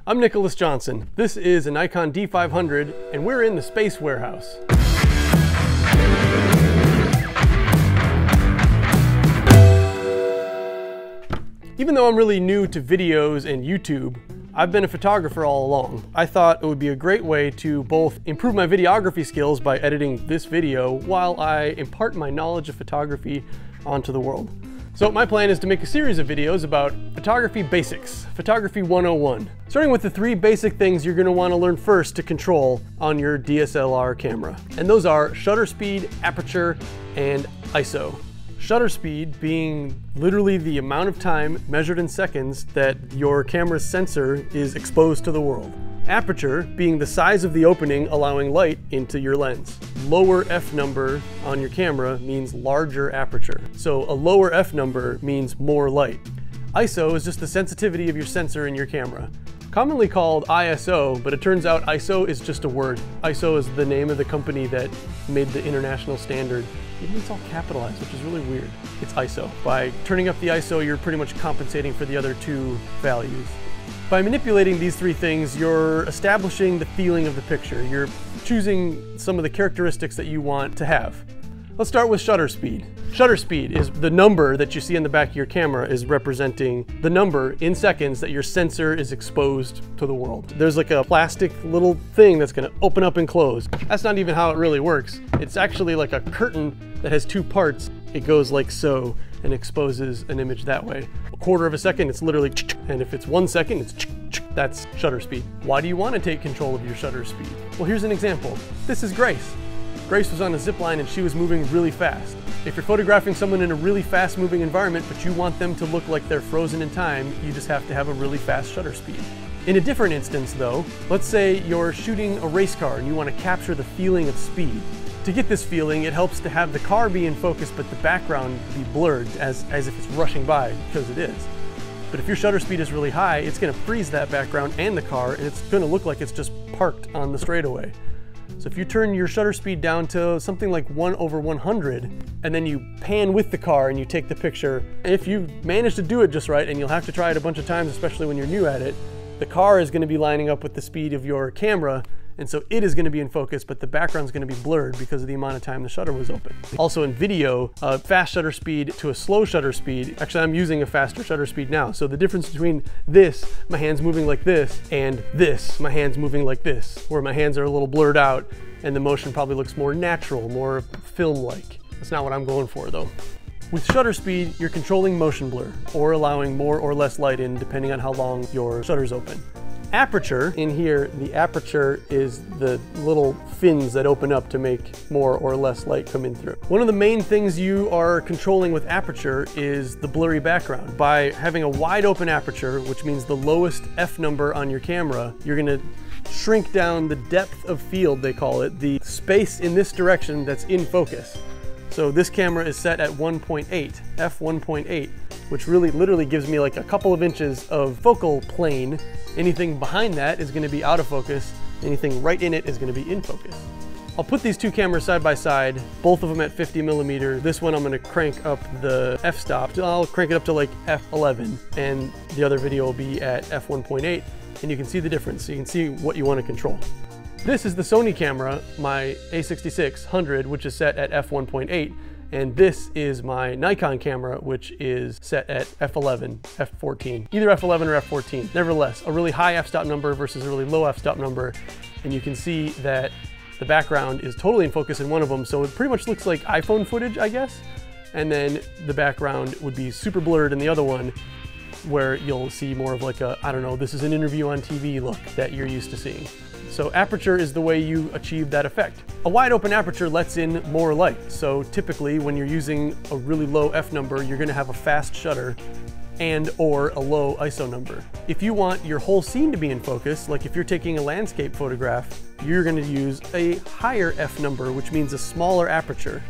I'm Nicholas Johnson. This is a Nikon D500 and we're in the space warehouse. Even though I'm really new to videos and YouTube, I've been a photographer all along. I thought it would be a great way to both improve my videography skills by editing this video while I impart my knowledge of photography onto the world. So my plan is to make a series of videos about photography basics, photography 101, starting with the 3 basic things you're going to want to learn first to control on your DSLR camera. And those are shutter speed, aperture, and ISO. Shutter speed being literally the amount of time measured in seconds that your camera's sensor is exposed to the world. Aperture being the size of the opening allowing light into your lens. Lower F number on your camera means larger aperture. So a lower F number means more light. ISO is just the sensitivity of your sensor in your camera. Commonly called ISO, but it turns out ISO is just a word. ISO is the name of the company that made the international standard. Even it's all capitalized, which is really weird. It's ISO. By turning up the ISO, you're pretty much compensating for the other 2 values. By manipulating these 3 things, you're establishing the feeling of the picture. You're choosing some of the characteristics that you want to have. Let's start with shutter speed. Shutter speed is the number that you see on the back of your camera is representing the number in seconds that your sensor is exposed to the world. There's like a plastic little thing that's going to open up and close. That's not even how it really works. It's actually like a curtain that has 2 parts. It goes like so and exposes an image that way. A quarter of a second, it's literally, and if it's 1 second, it's that's shutter speed. Why do you want to take control of your shutter speed? Well, here's an example. This is Grace. Grace was on a zip line and she was moving really fast. If you're photographing someone in a really fast moving environment, but you want them to look like they're frozen in time, you just have to have a really fast shutter speed. In a different instance though, let's say you're shooting a race car and you want to capture the feeling of speed. To get this feeling, it helps to have the car be in focus, but the background be blurred as if it's rushing by, because it is. But if your shutter speed is really high, it's going to freeze that background and the car, and it's going to look like it's just parked on the straightaway. So if you turn your shutter speed down to something like 1/100, and then you pan with the car and you take the picture, if you manage to do it just right, and you'll have to try it a bunch of times, especially when you're new at it, the car is going to be lining up with the speed of your camera, and so it is going to be in focus, but the background is going to be blurred because of the amount of time the shutter was open. Also in video, fast shutter speed to a slow shutter speed, actually I'm using a faster shutter speed now, so the difference between this, my hand's moving like this, and this, my hand's moving like this, where my hands are a little blurred out and the motion probably looks more natural, more film-like. That's not what I'm going for though. With shutter speed, you're controlling motion blur, or allowing more or less light in depending on how long your shutter's open. Aperture, in here, the aperture is the little fins that open up to make more or less light come in through. One of the main things you are controlling with aperture is the blurry background. By having a wide open aperture, which means the lowest F number on your camera, you're gonna shrink down the depth of field, they call it, the space in this direction that's in focus. So this camera is set at 1.8, f1.8, which really literally gives me like a couple of inches of focal plane. Anything behind that is going to be out of focus. Anything right in it is going to be in focus. I'll put these 2 cameras side by side, both of them at 50mm. This one I'm going to crank up the f-stop. I'll crank it up to like f11, and the other video will be at f1.8, and you can see the difference. So you can see what you want to control. This is the Sony camera, my A6600, which is set at f1.8, and this is my Nikon camera, which is set at f11, f14, either f11 or f14. Nevertheless, a really high f-stop number versus a really low f-stop number, and you can see that the background is totally in focus in one of them, so it pretty much looks like iPhone footage, I guess, and then the background would be super blurred in the other one, where you'll see more of like a, I don't know, this is an interview on TV look that you're used to seeing. So aperture is the way you achieve that effect. A wide open aperture lets in more light. So typically when you're using a really low F number, you're gonna have a fast shutter and or a low ISO number. If you want your whole scene to be in focus, like if you're taking a landscape photograph, you're gonna use a higher F number, which means a smaller aperture.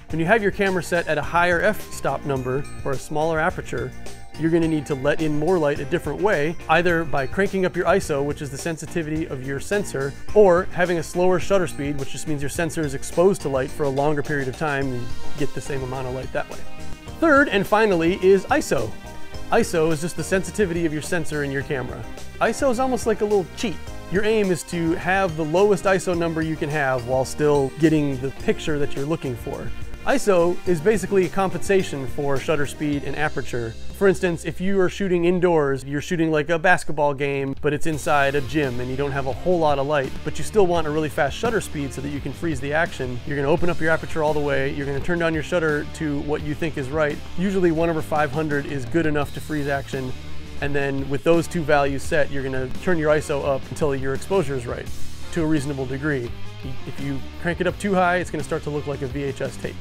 When you have your camera set at a higher f-stop number or a smaller aperture, you're going to need to let in more light a different way, either by cranking up your ISO, which is the sensitivity of your sensor, or having a slower shutter speed, which just means your sensor is exposed to light for a longer period of time and get the same amount of light that way. Third and finally is ISO. ISO is just the sensitivity of your sensor in your camera. ISO is almost like a little cheat. Your aim is to have the lowest ISO number you can have while still getting the picture that you're looking for. ISO is basically a compensation for shutter speed and aperture. For instance, if you are shooting indoors, you're shooting like a basketball game, but it's inside a gym and you don't have a whole lot of light, but you still want a really fast shutter speed so that you can freeze the action, you're gonna open up your aperture all the way, you're gonna turn down your shutter to what you think is right. Usually 1/500 is good enough to freeze action, and then with those two values set, you're gonna turn your ISO up until your exposure is right, to a reasonable degree. If you crank it up too high, it's gonna start to look like a VHS tape.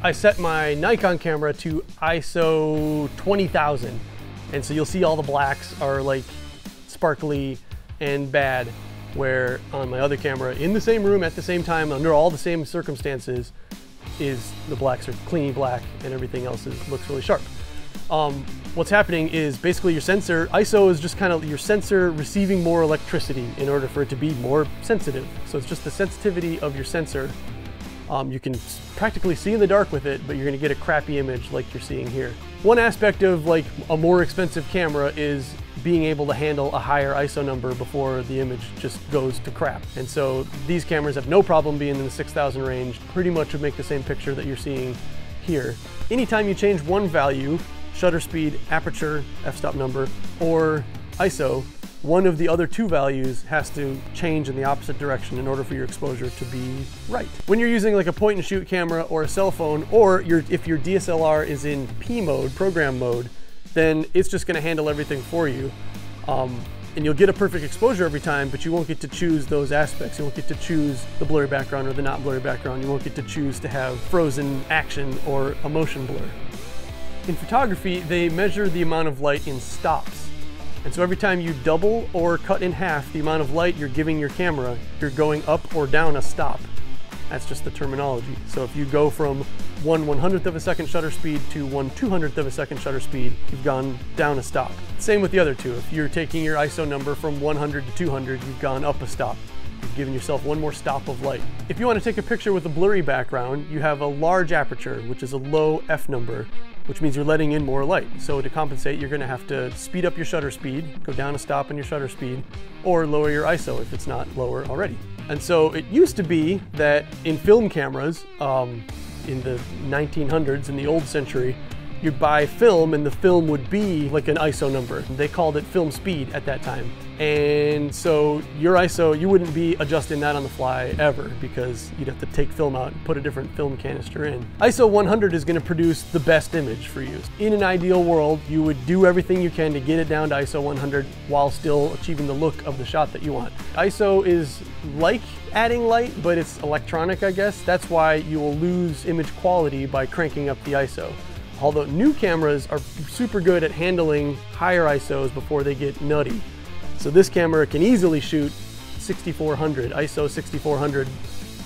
I set my Nikon camera to ISO 20,000, and so you'll see all the blacks are like sparkly and bad, where on my other camera, in the same room at the same time, under all the same circumstances, the blacks are clean black and everything else looks really sharp. What's happening is basically your sensor, ISO is just kind of your sensor receiving more electricity in order for it to be more sensitive. So it's just the sensitivity of your sensor. You can practically see in the dark with it, but you're gonna get a crappy image like you're seeing here. One aspect of like a more expensive camera is being able to handle a higher ISO number before the image just goes to crap. And so these cameras have no problem being in the 6,000 range, pretty much would make the same picture that you're seeing here. Anytime you change one value, shutter speed, aperture, f-stop number, or ISO, one of the other two values has to change in the opposite direction in order for your exposure to be right. When you're using like a point and shoot camera or a cell phone, or if your DSLR is in P mode, program mode, then it's just gonna handle everything for you. And you'll get a perfect exposure every time, but you won't get to choose those aspects. You won't get to choose the blurry background or the not blurry background. You won't get to choose to have frozen action or a motion blur. In photography, they measure the amount of light in stops. And so every time you double or cut in half the amount of light you're giving your camera, you're going up or down a stop. That's just the terminology. So if you go from 1/100th of a second shutter speed to 1/200th of a second shutter speed, you've gone down a stop. Same with the other two. If you're taking your ISO number from 100 to 200, you've gone up a stop. You've given yourself one more stop of light. If you want to take a picture with a blurry background, you have a large aperture, which is a low F number, which means you're letting in more light. So to compensate, you're gonna have to speed up your shutter speed, go down a stop in your shutter speed, or lower your ISO if it's not lower already. And so it used to be that in film cameras, in the 1900s, in the old century, you'd buy film and the film would be like an ISO number. They called it film speed at that time. And so your ISO, you wouldn't be adjusting that on the fly ever, because you'd have to take film out and put a different film canister in. ISO 100 is going to produce the best image for you. In an ideal world, you would do everything you can to get it down to ISO 100 while still achieving the look of the shot that you want. ISO is like adding light, but it's electronic, I guess. That's why you will lose image quality by cranking up the ISO. Although new cameras are super good at handling higher ISOs before they get nutty. So this camera can easily shoot 6400, ISO 6400,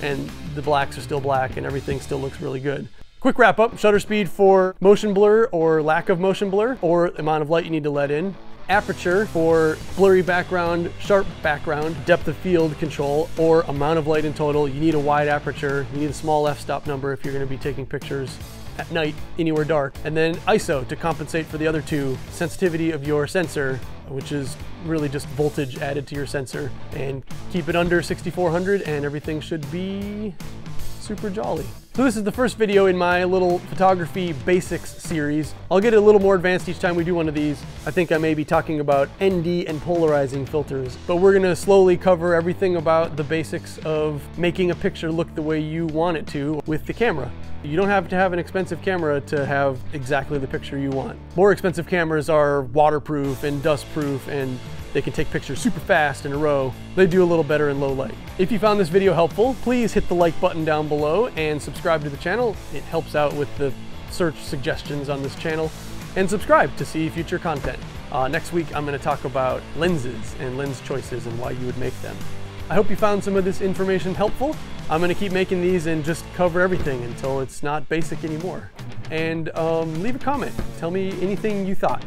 and the blacks are still black and everything still looks really good. Quick wrap up, shutter speed for motion blur or lack of motion blur, or amount of light you need to let in. Aperture for blurry background, sharp background, depth of field control, or amount of light in total. You need a wide aperture, you need a small f-stop number if you're gonna be taking pictures at night, anywhere dark. And then ISO to compensate for the other two, sensitivity of your sensor, which is really just voltage added to your sensor, and keep it under 6400 and everything should be super jolly. So this is the first video in my little photography basics series. I'll get a little more advanced each time we do one of these. I think I may be talking about ND and polarizing filters, but we're gonna slowly cover everything about the basics of making a picture look the way you want it to with the camera. You don't have to have an expensive camera to have exactly the picture you want. More expensive cameras are waterproof and dustproof, and they can take pictures super fast in a row. They do a little better in low light. If you found this video helpful, please hit the like button down below and subscribe to the channel. It helps out with the search suggestions on this channel. And subscribe to see future content. Next week, I'm gonna talk about lenses and lens choices and why you would make them. I hope you found some of this information helpful. I'm gonna keep making these and just cover everything until it's not basic anymore. And leave a comment. Tell me anything you thought.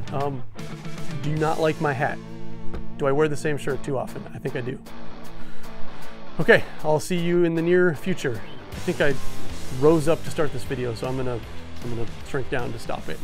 Do you not like my hat? Do I wear the same shirt too often? I think I do. Okay, I'll see you in the near future. I think I rose up to start this video, so I'm gonna shrink down to stop it.